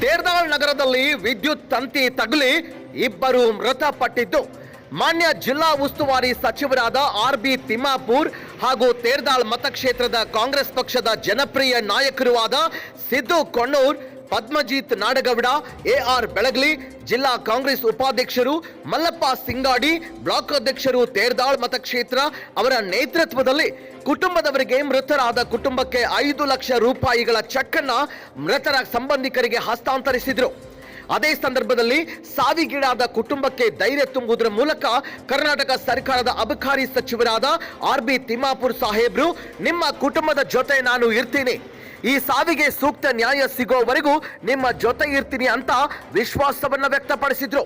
ತೇರ್ದಾಳ್ ನಗರದಲ್ಲಿ ವಿದ್ಯುತ್ ತಂತಿ ತಗುಲಿ ಇಬ್ಬರು ಮೃತಪಟ್ಟಿದ್ದು, ಮಾನ್ಯ ಜಿಲ್ಲಾ ಉಸ್ತುವಾರಿ ಸಚಿವರಾದ ಆರ್.ಬಿ. ತಿಮ್ಮಾಪುರ್ ಹಾಗೂ ತೇರ್ದಾಳ್ ಮತಕ್ಷೇತ್ರದ ಕಾಂಗ್ರೆಸ್ ಪಕ್ಷದ ಜನಪ್ರಿಯ ನಾಯಕರೂ ಆದ ಸಿದ್ದು ಕೊಣ್ಣೂರ್, ಪದ್ಮಜಿತ್ ನಾಡಗೌಡ, ಎ.ಆರ್. ಬೆಳಗಲಿ, ಜಿಲ್ಲಾ ಕಾಂಗ್ರೆಸ್ ಉಪಾಧ್ಯಕ್ಷರು ಮಲ್ಲಪ್ಪ ಸಿಂಗಾಡಿ, ಬ್ಲಾಕ್ ಅಧ್ಯಕ್ಷರು ತೇರ್ದಾಳ್ ಮತಕ್ಷೇತ್ರ ಅವರ ನೇತೃತ್ವದಲ್ಲಿ ಕುಟುಂಬದವರಿಗೆ ಮೃತರಾದ ಕುಟುಂಬಕ್ಕೆ 5 ಲಕ್ಷ ರೂಪಾಯಿಗಳ ಚೆಕ್ ಅನ್ನ ಮೃತರ ಸಂಬಂಧಿಕರಿಗೆ ಹಸ್ತಾಂತರಿಸಿದರು. ಅದೇ ಸಂದರ್ಭದಲ್ಲಿ ಸಾವಿಗೀಡಾದ ಕುಟುಂಬಕ್ಕೆ ಧೈರ್ಯ ತುಂಬುವುದರ ಮೂಲಕ ಕರ್ನಾಟಕ ಸರ್ಕಾರದ ಅಬಕಾರಿ ಸಚಿವರಾದ ಆರ್.ಬಿ. ತಿಮ್ಮಾಪುರ್ ಸಾಹೇಬ್ರು, ನಿಮ್ಮ ಕುಟುಂಬದ ಜೊತೆ ನಾನು ಇರ್ತೀನಿ, ಈ ಸಾವಿಗೆ ಸೂಕ್ತ ನ್ಯಾಯ ಸಿಗೋವರೆಗೂ ನಿಮ್ಮ ಜೊತೆ ಇರ್ತೀನಿ ಅಂತ ವಿಶ್ವಾಸವನ್ನ ವ್ಯಕ್ತಪಡಿಸಿದ್ರು.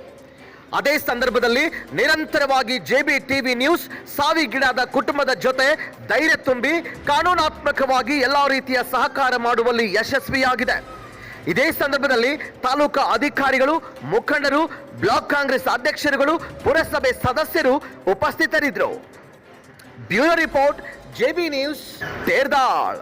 ಅದೇ ಸಂದರ್ಭದಲ್ಲಿ ನಿರಂತರವಾಗಿ ಜೆಬಿ ಟಿವಿ ನ್ಯೂಸ್ ಸಾವಿಗೀಡಾದ ಕುಟುಂಬದ ಜೊತೆ ಧೈರ್ಯ ತುಂಬಿ ಕಾನೂನಾತ್ಮಕವಾಗಿ ಎಲ್ಲಾ ರೀತಿಯ ಸಹಕಾರ ಮಾಡುವಲ್ಲಿ ಯಶಸ್ವಿಯಾಗಿದೆ. ಇದೇ ಸಂದರ್ಭದಲ್ಲಿ ತಾಲೂಕಾ ಅಧಿಕಾರಿಗಳು, ಮುಖಂಡರು, ಬ್ಲಾಕ್ ಕಾಂಗ್ರೆಸ್ ಅಧ್ಯಕ್ಷರುಗಳು, ಪುರಸಭೆ ಸದಸ್ಯರು ಉಪಸ್ಥಿತರಿದ್ದರು. Bureau report, JB news, Terdal.